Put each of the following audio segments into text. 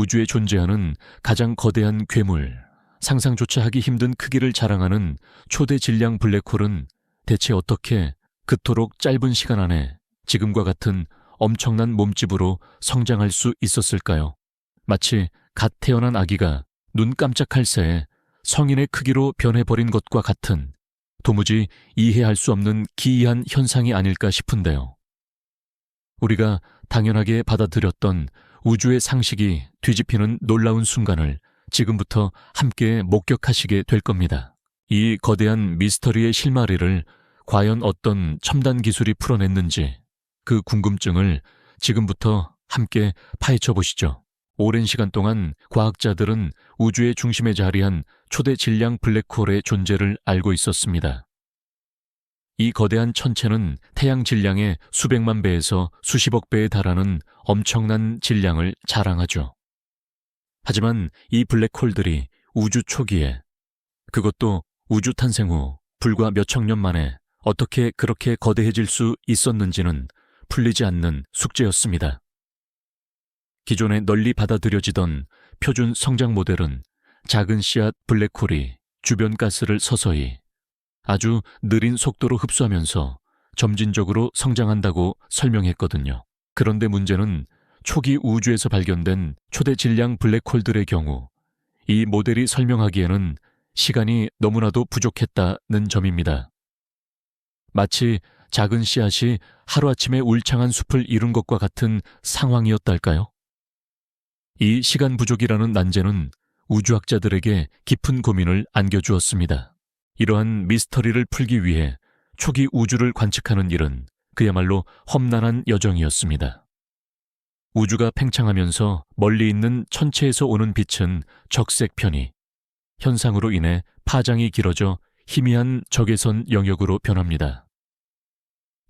우주에 존재하는 가장 거대한 괴물, 상상조차 하기 힘든 크기를 자랑하는 초대 질량 블랙홀은 대체 어떻게 그토록 짧은 시간 안에 지금과 같은 엄청난 몸집으로 성장할 수 있었을까요? 마치 갓 태어난 아기가 눈 깜짝할 새에 성인의 크기로 변해버린 것과 같은 도무지 이해할 수 없는 기이한 현상이 아닐까 싶은데요. 우리가 당연하게 받아들였던 우주의 상식이 뒤집히는 놀라운 순간을 지금부터 함께 목격하시게 될 겁니다. 이 거대한 미스터리의 실마리를 과연 어떤 첨단 기술이 풀어냈는지 그 궁금증을 지금부터 함께 파헤쳐 보시죠. 오랜 시간 동안 과학자들은 우주의 중심에 자리한 초대 질량 블랙홀의 존재를 알고 있었습니다. 이 거대한 천체는 태양 질량의 수백만 배에서 수십억 배에 달하는 엄청난 질량을 자랑하죠. 하지만 이 블랙홀들이 우주 초기에, 그것도 우주 탄생 후 불과 몇천 년 만에 어떻게 그렇게 거대해질 수 있었는지는 풀리지 않는 숙제였습니다. 기존에 널리 받아들여지던 표준 성장 모델은 작은 씨앗 블랙홀이 주변 가스를 서서히 아주 느린 속도로 흡수하면서 점진적으로 성장한다고 설명했거든요. 그런데 문제는 초기 우주에서 발견된 초대 질량 블랙홀들의 경우 이 모델이 설명하기에는 시간이 너무나도 부족했다는 점입니다. 마치 작은 씨앗이 하루아침에 울창한 숲을 이룬 것과 같은 상황이었달까요? 이 시간 부족이라는 난제는 우주학자들에게 깊은 고민을 안겨주었습니다. 이러한 미스터리를 풀기 위해 초기 우주를 관측하는 일은 그야말로 험난한 여정이었습니다. 우주가 팽창하면서 멀리 있는 천체에서 오는 빛은 적색 편이, 현상으로 인해 파장이 길어져 희미한 적외선 영역으로 변합니다.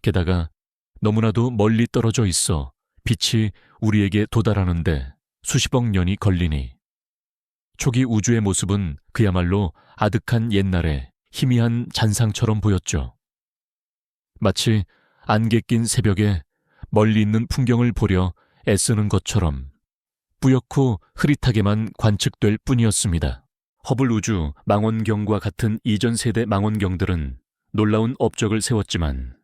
게다가 너무나도 멀리 떨어져 있어 빛이 우리에게 도달하는데 수십억 년이 걸리니 초기 우주의 모습은 그야말로 아득한 옛날의 희미한 잔상처럼 보였죠. 마치 안개 낀 새벽에 멀리 있는 풍경을 보려 애쓰는 것처럼 뿌옇고 흐릿하게만 관측될 뿐이었습니다. 허블 우주 망원경과 같은 이전 세대 망원경들은 놀라운 업적을 세웠지만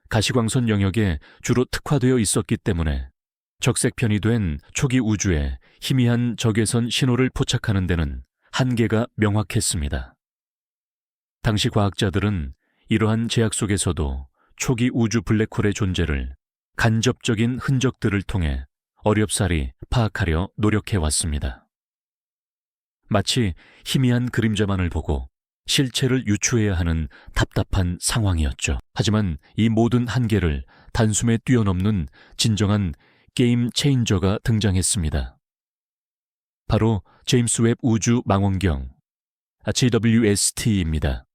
가시광선 영역에 주로 특화되어 있었기 때문에 적색편이 된 초기 우주에 희미한 적외선 신호를 포착하는 데는 한계가 명확했습니다. 당시 과학자들은 이러한 제약 속에서도 초기 우주 블랙홀의 존재를 간접적인 흔적들을 통해 어렵사리 파악하려 노력해왔습니다. 마치 희미한 그림자만을 보고 실체를 유추해야 하는 답답한 상황이었죠. 하지만 이 모든 한계를 단숨에 뛰어넘는 진정한 게임 체인저가 등장했습니다. 바로 제임스 웹 우주 망원경, JWST입니다.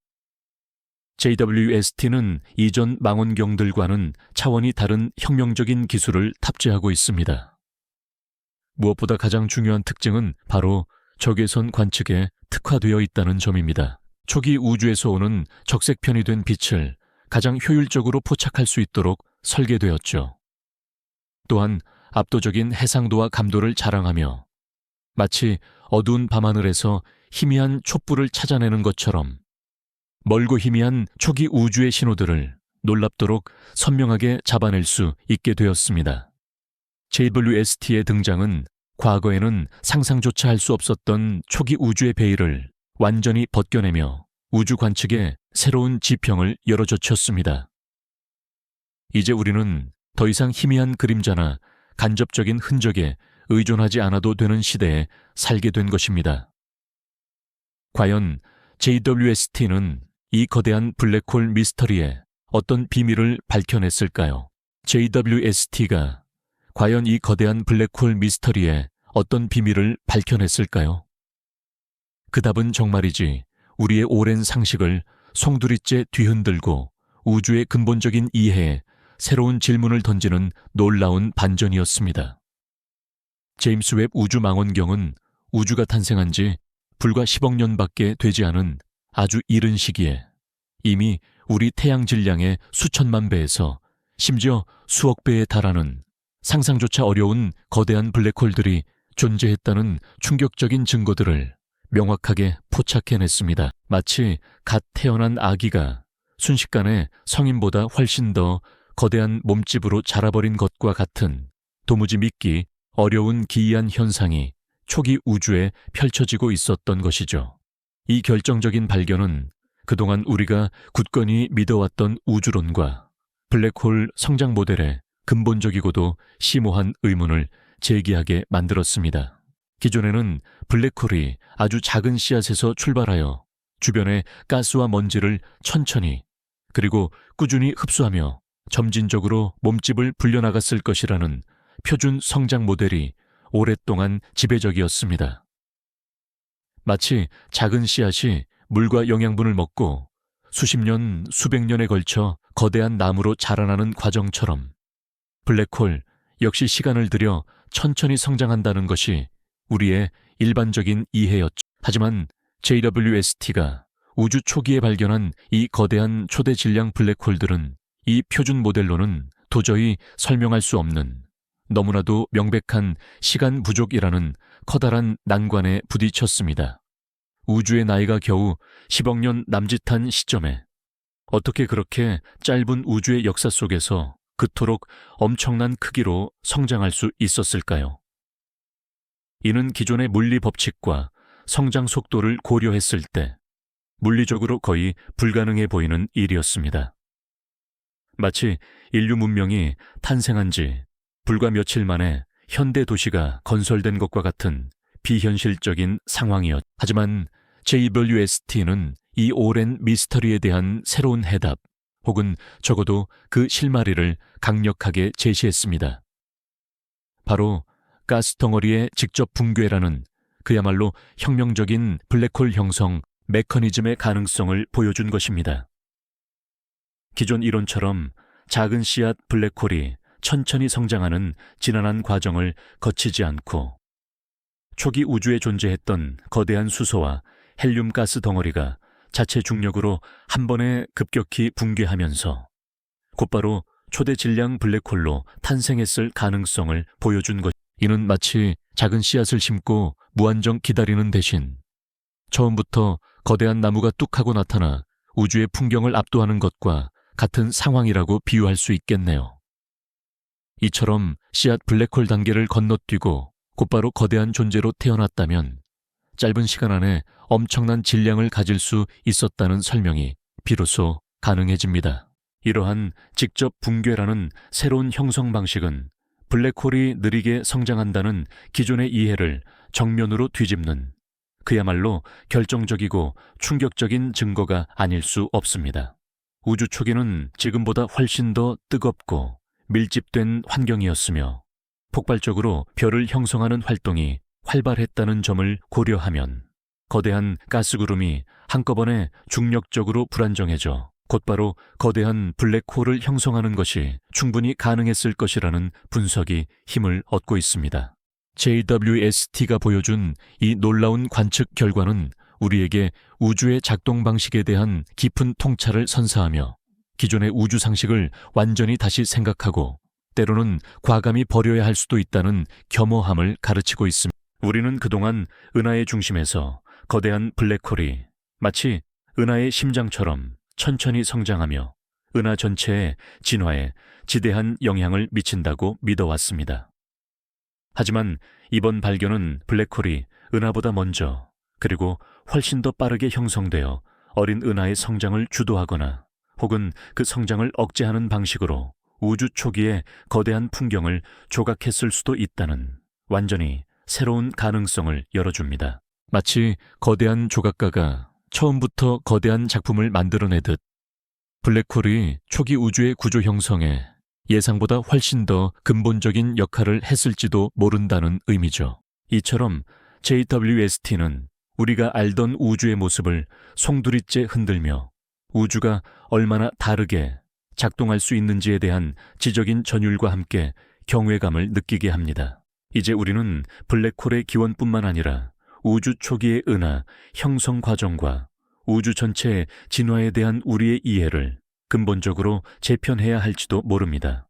JWST는 이전 망원경들과는 차원이 다른 혁명적인 기술을 탑재하고 있습니다. 무엇보다 가장 중요한 특징은 바로 적외선 관측에 특화되어 있다는 점입니다. 초기 우주에서 오는 적색편이 된 빛을 가장 효율적으로 포착할 수 있도록 설계되었죠. 또한 압도적인 해상도와 감도를 자랑하며 마치 어두운 밤하늘에서 희미한 촛불을 찾아내는 것처럼 멀고 희미한 초기 우주의 신호들을 놀랍도록 선명하게 잡아낼 수 있게 되었습니다. JWST의 등장은 과거에는 상상조차 할 수 없었던 초기 우주의 베일을 완전히 벗겨내며 우주 관측에 새로운 지평을 열어젖혔습니다. 이제 우리는 더 이상 희미한 그림자나 간접적인 흔적에 의존하지 않아도 되는 시대에 살게 된 것입니다. 과연 JWST는 이 거대한 블랙홀 미스터리에 어떤 비밀을 밝혀냈을까요? JWST가 과연 이 거대한 블랙홀 미스터리에 어떤 비밀을 밝혀냈을까요? 그 답은 정말이지 우리의 오랜 상식을 송두리째 뒤흔들고 우주의 근본적인 이해에 새로운 질문을 던지는 놀라운 반전이었습니다. 제임스 웹 우주 망원경은 우주가 탄생한 지 불과 10억 년밖에 되지 않은 아주 이른 시기에 이미 우리 태양 질량의 수천만 배에서 심지어 수억 배에 달하는 상상조차 어려운 거대한 블랙홀들이 존재했다는 충격적인 증거들을 명확하게 포착해냈습니다. 마치 갓 태어난 아기가 순식간에 성인보다 훨씬 더 거대한 몸집으로 자라버린 것과 같은 도무지 믿기 어려운 기이한 현상이 초기 우주에 펼쳐지고 있었던 것이죠. 이 결정적인 발견은 그동안 우리가 굳건히 믿어왔던 우주론과 블랙홀 성장 모델의 근본적이고도 심오한 의문을 제기하게 만들었습니다. 기존에는 블랙홀이 아주 작은 씨앗에서 출발하여 주변의 가스와 먼지를 천천히 그리고 꾸준히 흡수하며 점진적으로 몸집을 불려나갔을 것이라는 표준 성장 모델이 오랫동안 지배적이었습니다. 마치 작은 씨앗이 물과 영양분을 먹고 수십 년, 수백 년에 걸쳐 거대한 나무로 자라나는 과정처럼 블랙홀 역시 시간을 들여 천천히 성장한다는 것이 우리의 일반적인 이해였죠. 하지만 JWST가 우주 초기에 발견한 이 거대한 초대 질량 블랙홀들은 이 표준 모델로는 도저히 설명할 수 없는 너무나도 명백한 시간 부족이라는 커다란 난관에 부딪혔습니다. 우주의 나이가 겨우 10억 년 남짓한 시점에 어떻게 그렇게 짧은 우주의 역사 속에서 그토록 엄청난 크기로 성장할 수 있었을까요? 이는 기존의 물리 법칙과 성장 속도를 고려했을 때 물리적으로 거의 불가능해 보이는 일이었습니다. 마치 인류 문명이 탄생한 지 불과 며칠 만에 현대 도시가 건설된 것과 같은 비현실적인 상황이었죠. 하지만 JWST는 이 오랜 미스터리에 대한 새로운 해답 혹은 적어도 그 실마리를 강력하게 제시했습니다. 바로 가스 덩어리의 직접 붕괴라는 그야말로 혁명적인 블랙홀 형성 메커니즘의 가능성을 보여준 것입니다. 기존 이론처럼 작은 씨앗 블랙홀이 천천히 성장하는 지난한 과정을 거치지 않고 초기 우주에 존재했던 거대한 수소와 헬륨 가스 덩어리가 자체 중력으로 한 번에 급격히 붕괴하면서 곧바로 초대 질량 블랙홀로 탄생했을 가능성을 보여준 것. 이는 마치 작은 씨앗을 심고 무한정 기다리는 대신 처음부터 거대한 나무가 뚝 하고 나타나 우주의 풍경을 압도하는 것과 같은 상황이라고 비유할 수 있겠네요. 이처럼 씨앗 블랙홀 단계를 건너뛰고 곧바로 거대한 존재로 태어났다면 짧은 시간 안에 엄청난 질량을 가질 수 있었다는 설명이 비로소 가능해집니다. 이러한 직접 붕괴라는 새로운 형성 방식은 블랙홀이 느리게 성장한다는 기존의 이해를 정면으로 뒤집는 그야말로 결정적이고 충격적인 증거가 아닐 수 없습니다. 우주 초기는 지금보다 훨씬 더 뜨겁고 밀집된 환경이었으며 폭발적으로 별을 형성하는 활동이 활발했다는 점을 고려하면 거대한 가스구름이 한꺼번에 중력적으로 불안정해져 곧바로 거대한 블랙홀을 형성하는 것이 충분히 가능했을 것이라는 분석이 힘을 얻고 있습니다. JWST가 보여준 이 놀라운 관측 결과는 우리에게 우주의 작동 방식에 대한 깊은 통찰을 선사하며 기존의 우주 상식을 완전히 다시 생각하고 때로는 과감히 버려야 할 수도 있다는 겸허함을 가르치고 있습니다. 우리는 그동안 은하의 중심에서 거대한 블랙홀이 마치 은하의 심장처럼 천천히 성장하며 은하 전체의 진화에 지대한 영향을 미친다고 믿어왔습니다. 하지만 이번 발견은 블랙홀이 은하보다 먼저 그리고 훨씬 더 빠르게 형성되어 어린 은하의 성장을 주도하거나 혹은 그 성장을 억제하는 방식으로 우주 초기의 거대한 풍경을 조각했을 수도 있다는 완전히 새로운 가능성을 열어줍니다. 마치 거대한 조각가가 처음부터 거대한 작품을 만들어내듯 블랙홀이 초기 우주의 구조 형성에 예상보다 훨씬 더 근본적인 역할을 했을지도 모른다는 의미죠. 이처럼 JWST는 우리가 알던 우주의 모습을 송두리째 흔들며 우주가 얼마나 다르게 작동할 수 있는지에 대한 지적인 전율과 함께 경외감을 느끼게 합니다. 이제 우리는 블랙홀의 기원뿐만 아니라 우주 초기의 은하 형성 과정과 우주 전체의 진화에 대한 우리의 이해를 근본적으로 재편해야 할지도 모릅니다.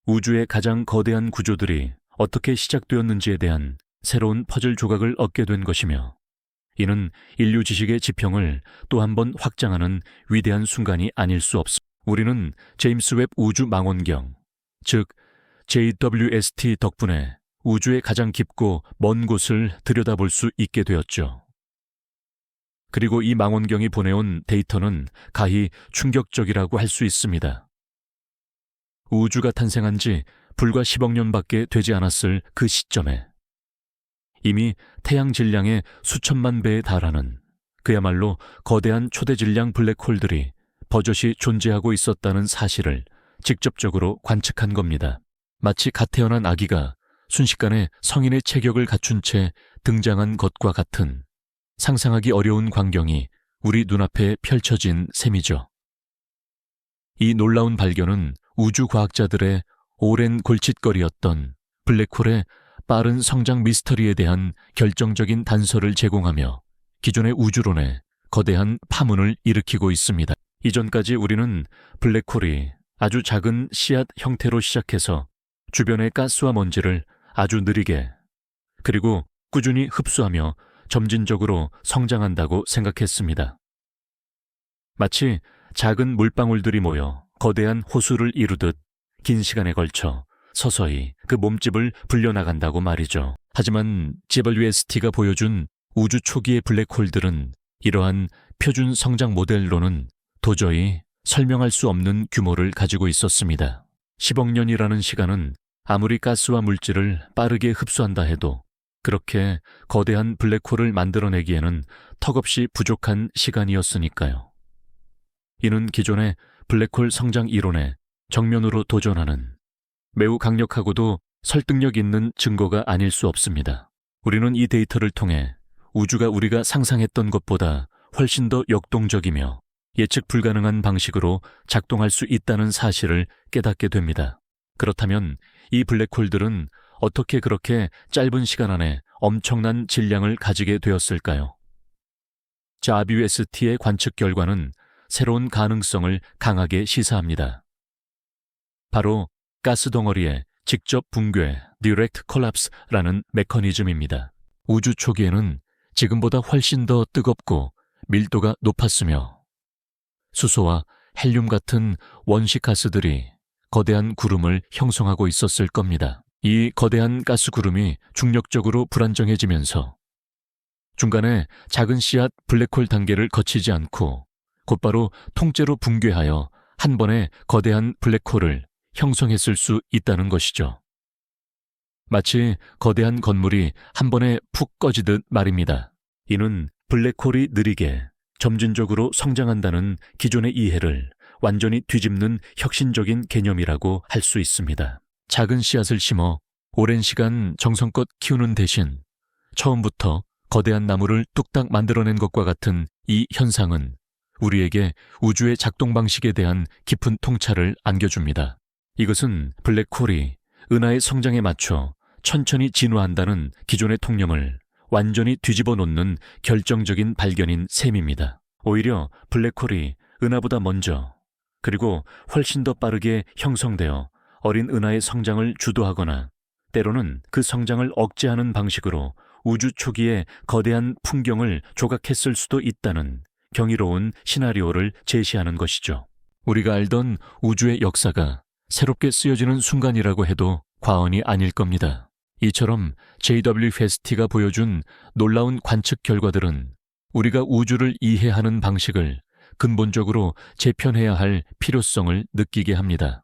우주의 가장 거대한 구조들이 어떻게 시작되었는지에 대한 새로운 퍼즐 조각을 얻게 된 것이며, 이는 인류 지식의 지평을 또 한 번 확장하는 위대한 순간이 아닐 수 없습니다. 우리는 제임스 웹 우주 망원경, 즉 JWST 덕분에 우주의 가장 깊고 먼 곳을 들여다볼 수 있게 되었죠. 그리고 이 망원경이 보내온 데이터는 가히 충격적이라고 할 수 있습니다. 우주가 탄생한 지 불과 10억 년밖에 되지 않았을 그 시점에 이미 태양 질량의 수천만 배에 달하는 그야말로 거대한 초대 질량 블랙홀들이 버젓이 존재하고 있었다는 사실을 직접적으로 관측한 겁니다. 마치 갓 태어난 아기가 순식간에 성인의 체격을 갖춘 채 등장한 것과 같은 상상하기 어려운 광경이 우리 눈앞에 펼쳐진 셈이죠. 이 놀라운 발견은 우주 과학자들의 오랜 골칫거리였던 블랙홀의 빠른 성장 미스터리에 대한 결정적인 단서를 제공하며 기존의 우주론에 거대한 파문을 일으키고 있습니다. 이전까지 우리는 블랙홀이 아주 작은 씨앗 형태로 시작해서 주변의 가스와 먼지를 아주 느리게 그리고 꾸준히 흡수하며 점진적으로 성장한다고 생각했습니다. 마치 작은 물방울들이 모여 거대한 호수를 이루듯 긴 시간에 걸쳐 서서히 그 몸집을 불려나간다고 말이죠. 하지만 JWST가 보여준 우주 초기의 블랙홀들은 이러한 표준 성장 모델로는 도저히 설명할 수 없는 규모를 가지고 있었습니다. 10억 년이라는 시간은 아무리 가스와 물질을 빠르게 흡수한다 해도 그렇게 거대한 블랙홀을 만들어내기에는 턱없이 부족한 시간이었으니까요. 이는 기존의 블랙홀 성장 이론에 정면으로 도전하는 매우 강력하고도 설득력 있는 증거가 아닐 수 없습니다. 우리는 이 데이터를 통해 우주가 우리가 상상했던 것보다 훨씬 더 역동적이며 예측 불가능한 방식으로 작동할 수 있다는 사실을 깨닫게 됩니다. 그렇다면 이 블랙홀들은 어떻게 그렇게 짧은 시간 안에 엄청난 질량을 가지게 되었을까요? JWST의 관측 결과는 새로운 가능성을 강하게 시사합니다. 바로 가스 덩어리의 직접 붕괴, Direct Collapse라는 메커니즘입니다. 우주 초기에는 지금보다 훨씬 더 뜨겁고 밀도가 높았으며 수소와 헬륨 같은 원시 가스들이 거대한 구름을 형성하고 있었을 겁니다. 이 거대한 가스 구름이 중력적으로 불안정해지면서 중간에 작은 씨앗 블랙홀 단계를 거치지 않고 곧바로 통째로 붕괴하여 한 번에 거대한 블랙홀을 형성했을 수 있다는 것이죠. 마치 거대한 건물이 한 번에 푹 꺼지듯 말입니다. 이는 블랙홀이 느리게 점진적으로 성장한다는 기존의 이해를 완전히 뒤집는 혁신적인 개념이라고 할 수 있습니다. 작은 씨앗을 심어 오랜 시간 정성껏 키우는 대신 처음부터 거대한 나무를 뚝딱 만들어낸 것과 같은 이 현상은 우리에게 우주의 작동 방식에 대한 깊은 통찰을 안겨줍니다. 이것은 블랙홀이 은하의 성장에 맞춰 천천히 진화한다는 기존의 통념을 완전히 뒤집어 놓는 결정적인 발견인 셈입니다. 오히려 블랙홀이 은하보다 먼저 그리고 훨씬 더 빠르게 형성되어 어린 은하의 성장을 주도하거나 때로는 그 성장을 억제하는 방식으로 우주 초기의 거대한 풍경을 조각했을 수도 있다는 경이로운 시나리오를 제시하는 것이죠. 우리가 알던 우주의 역사가 새롭게 쓰여지는 순간이라고 해도 과언이 아닐 겁니다. 이처럼 JWST가 보여준 놀라운 관측 결과들은 우리가 우주를 이해하는 방식을 근본적으로 재편해야 할 필요성을 느끼게 합니다.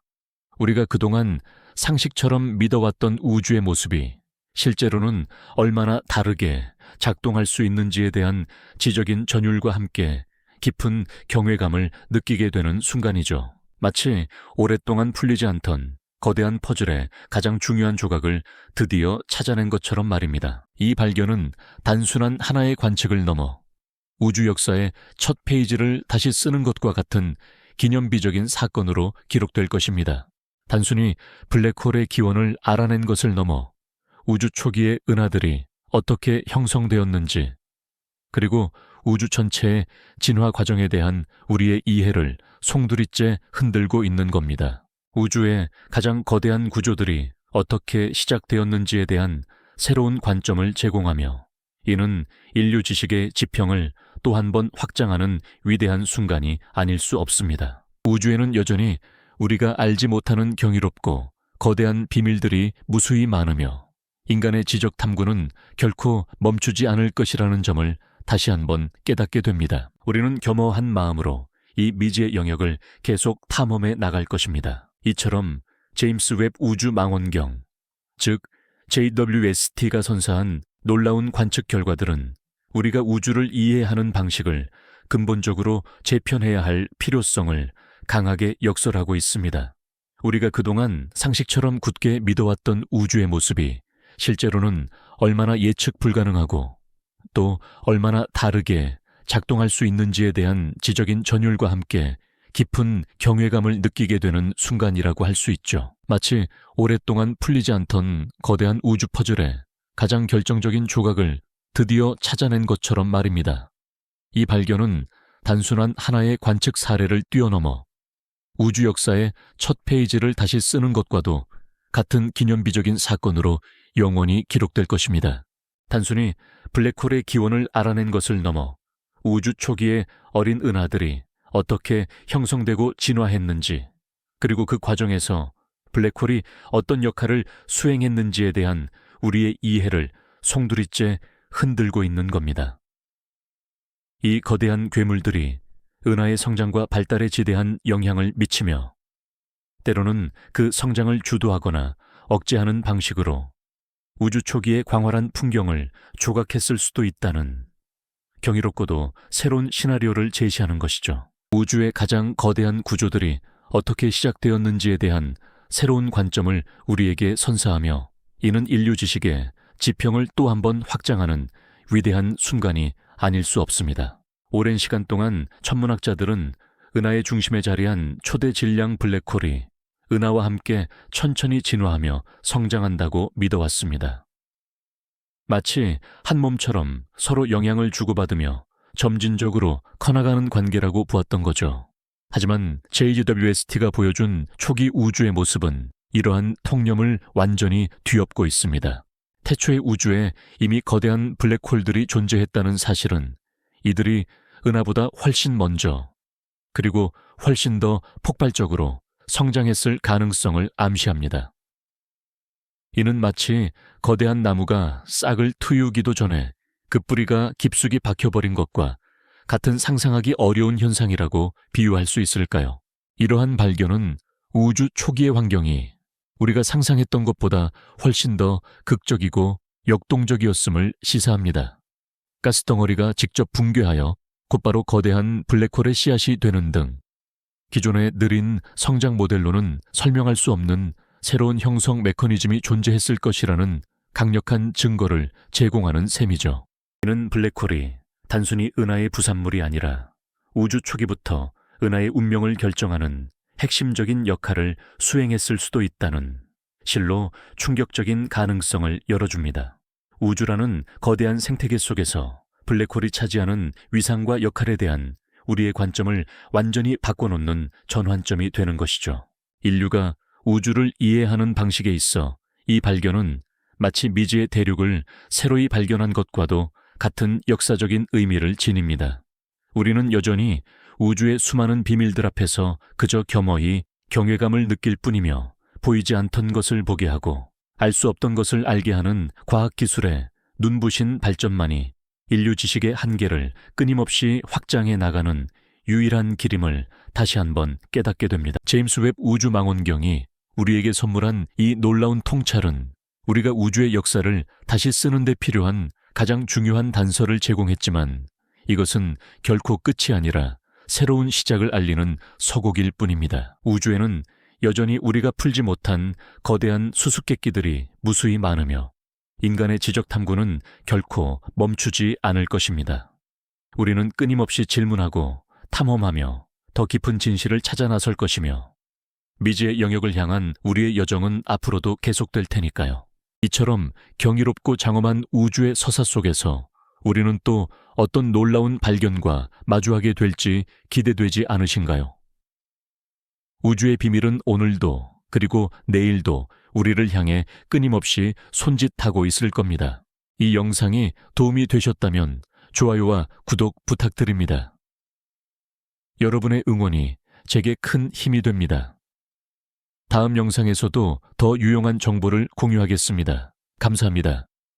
우리가 그동안 상식처럼 믿어왔던 우주의 모습이 실제로는 얼마나 다르게 작동할 수 있는지에 대한 지적인 전율과 함께 깊은 경외감을 느끼게 되는 순간이죠. 마치 오랫동안 풀리지 않던 거대한 퍼즐의 가장 중요한 조각을 드디어 찾아낸 것처럼 말입니다. 이 발견은 단순한 하나의 관측을 넘어 우주 역사의 첫 페이지를 다시 쓰는 것과 같은 기념비적인 사건으로 기록될 것입니다. 단순히 블랙홀의 기원을 알아낸 것을 넘어 우주 초기의 은하들이 어떻게 형성되었는지, 그리고 우주 전체의 진화 과정에 대한 우리의 이해를 송두리째 흔들고 있는 겁니다. 우주의 가장 거대한 구조들이 어떻게 시작되었는지에 대한 새로운 관점을 제공하며 이는 인류 지식의 지평을 또 한 번 확장하는 위대한 순간이 아닐 수 없습니다. 우주에는 여전히 우리가 알지 못하는 경이롭고 거대한 비밀들이 무수히 많으며 인간의 지적 탐구는 결코 멈추지 않을 것이라는 점을 다시 한번 깨닫게 됩니다. 우리는 겸허한 마음으로 이 미지의 영역을 계속 탐험해 나갈 것입니다. 이처럼 제임스 웹 우주 망원경, 즉 JWST가 선사한 놀라운 관측 결과들은 우리가 우주를 이해하는 방식을 근본적으로 재편해야 할 필요성을 강하게 역설하고 있습니다. 우리가 그동안 상식처럼 굳게 믿어왔던 우주의 모습이 실제로는 얼마나 예측 불가능하고 또 얼마나 다르게 작동할 수 있는지에 대한 지적인 전율과 함께 깊은 경외감을 느끼게 되는 순간이라고 할 수 있죠. 마치 오랫동안 풀리지 않던 거대한 우주 퍼즐의 가장 결정적인 조각을 드디어 찾아낸 것처럼 말입니다. 이 발견은 단순한 하나의 관측 사례를 뛰어넘어 우주 역사의 첫 페이지를 다시 쓰는 것과도 같은 기념비적인 사건으로 영원히 기록될 것입니다. 단순히 블랙홀의 기원을 알아낸 것을 넘어 우주 초기의 어린 은하들이 어떻게 형성되고 진화했는지, 그리고 그 과정에서 블랙홀이 어떤 역할을 수행했는지에 대한 우리의 이해를 송두리째 흔들고 있는 겁니다. 이 거대한 괴물들이 은하의 성장과 발달에 지대한 영향을 미치며 때로는 그 성장을 주도하거나 억제하는 방식으로 우주 초기의 광활한 풍경을 조각했을 수도 있다는 경이롭고도 새로운 시나리오를 제시하는 것이죠. 우주의 가장 거대한 구조들이 어떻게 시작되었는지에 대한 새로운 관점을 우리에게 선사하며 이는 인류 지식의 지평을 또 한 번 확장하는 위대한 순간이 아닐 수 없습니다. 오랜 시간 동안 천문학자들은 은하의 중심에 자리한 초대 질량 블랙홀이 은하와 함께 천천히 진화하며 성장한다고 믿어왔습니다. 마치 한 몸처럼 서로 영향을 주고받으며 점진적으로 커나가는 관계라고 보았던 거죠. 하지만 JWST가 보여준 초기 우주의 모습은 이러한 통념을 완전히 뒤엎고 있습니다. 태초의 우주에 이미 거대한 블랙홀들이 존재했다는 사실은 이들이 은하보다 훨씬 먼저 그리고 훨씬 더 폭발적으로 성장했을 가능성을 암시합니다. 이는 마치 거대한 나무가 싹을 트우기도 전에 그 뿌리가 깊숙이 박혀버린 것과 같은 상상하기 어려운 현상이라고 비유할 수 있을까요? 이러한 발견은 우주 초기의 환경이 우리가 상상했던 것보다 훨씬 더 극적이고 역동적이었음을 시사합니다. 가스덩어리가 직접 붕괴하여 곧바로 거대한 블랙홀의 씨앗이 되는 등 기존의 느린 성장 모델로는 설명할 수 없는 새로운 형성 메커니즘이 존재했을 것이라는 강력한 증거를 제공하는 셈이죠. 이는 블랙홀이 단순히 은하의 부산물이 아니라 우주 초기부터 은하의 운명을 결정하는 핵심적인 역할을 수행했을 수도 있다는 실로 충격적인 가능성을 열어줍니다. 우주라는 거대한 생태계 속에서 블랙홀이 차지하는 위상과 역할에 대한 우리의 관점을 완전히 바꿔놓는 전환점이 되는 것이죠. 인류가 우주를 이해하는 방식에 있어 이 발견은 마치 미지의 대륙을 새로이 발견한 것과도 같은 역사적인 의미를 지닙니다. 우리는 여전히 우주의 수많은 비밀들 앞에서 그저 겸허히 경외감을 느낄 뿐이며 보이지 않던 것을 보게 하고 알 수 없던 것을 알게 하는 과학기술의 눈부신 발전만이 인류 지식의 한계를 끊임없이 확장해 나가는 유일한 길임을 다시 한번 깨닫게 됩니다. 제임스 웹 우주 망원경이 우리에게 선물한 이 놀라운 통찰은 우리가 우주의 역사를 다시 쓰는 데 필요한 가장 중요한 단서를 제공했지만 이것은 결코 끝이 아니라 새로운 시작을 알리는 서곡일 뿐입니다. 우주에는 여전히 우리가 풀지 못한 거대한 수수께끼들이 무수히 많으며 인간의 지적 탐구는 결코 멈추지 않을 것입니다. 우리는 끊임없이 질문하고 탐험하며 더 깊은 진실을 찾아 나설 것이며 미지의 영역을 향한 우리의 여정은 앞으로도 계속될 테니까요. 이처럼 경이롭고 장엄한 우주의 서사 속에서 우리는 또 어떤 놀라운 발견과 마주하게 될지 기대되지 않으신가요? 우주의 비밀은 오늘도 그리고 내일도 우리를 향해 끊임없이 손짓하고 있을 겁니다. 이 영상이 도움이 되셨다면 좋아요와 구독 부탁드립니다. 여러분의 응원이 제게 큰 힘이 됩니다. 다음 영상에서도 더 유용한 정보를 공유하겠습니다. 감사합니다.